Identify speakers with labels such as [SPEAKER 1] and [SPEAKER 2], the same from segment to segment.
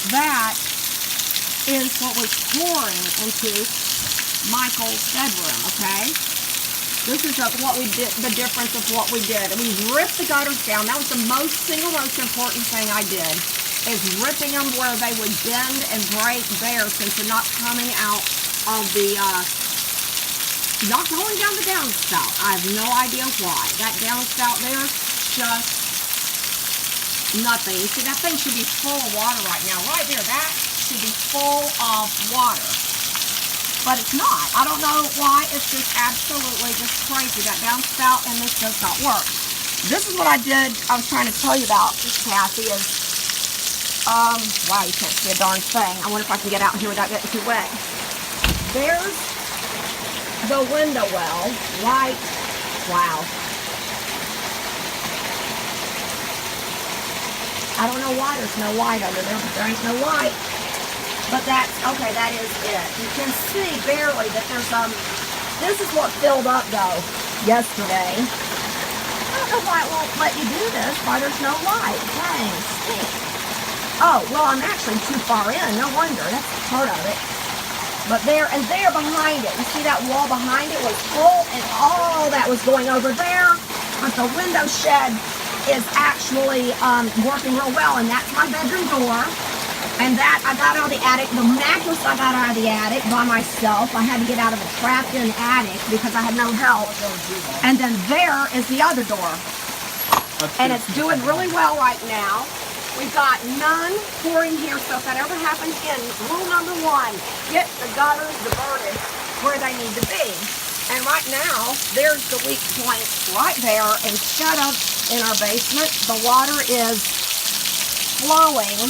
[SPEAKER 1] that is what was pouring into Michael's bedroom, okay? This is what we did, the difference of what we did. We ripped the gutters down. That was the single most important thing I did, is ripping them where they would bend and break there, since they're not coming out of the, not going down the downspout. I have no idea why. That downspout there, just nothing. You see, that thing should be full of water right now. Right there, that should be full of water. But it's not. I don't know why. It's just absolutely just crazy. That downspout and this does not work. This is what I did. I was trying to tell you about, Kathy, is, wow, you can't see a darn thing. I wonder if I can get out here without getting too wet. There's the window well, right? Wow. I don't know why there's no white under there, but there ain't no white. But that's, okay, that is it. You can see barely that there's, this is what filled up, though, yesterday. I don't know why it won't let you do this, why there's no light. Dang, stink. Oh, well, I'm actually too far in. No wonder. That's part of it. But there, and there behind it, you see that wall behind it was full, and all that was going over there. But the window shed is actually working real well, and that's my bedroom door. And that I got out of the attic. The mattress I got out of the attic by myself. I had to get out of a trapped-in attic because I had no help. And then there is the other door. And it's doing really well right now. We've got none pouring here, so if that ever happens again, rule number one, get the gutters diverted where they need to be. And right now, there's the weak point right there, instead of in our basement, the water is flowing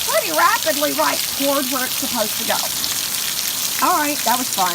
[SPEAKER 1] pretty rapidly right toward where it's supposed to go. All right, that was fun.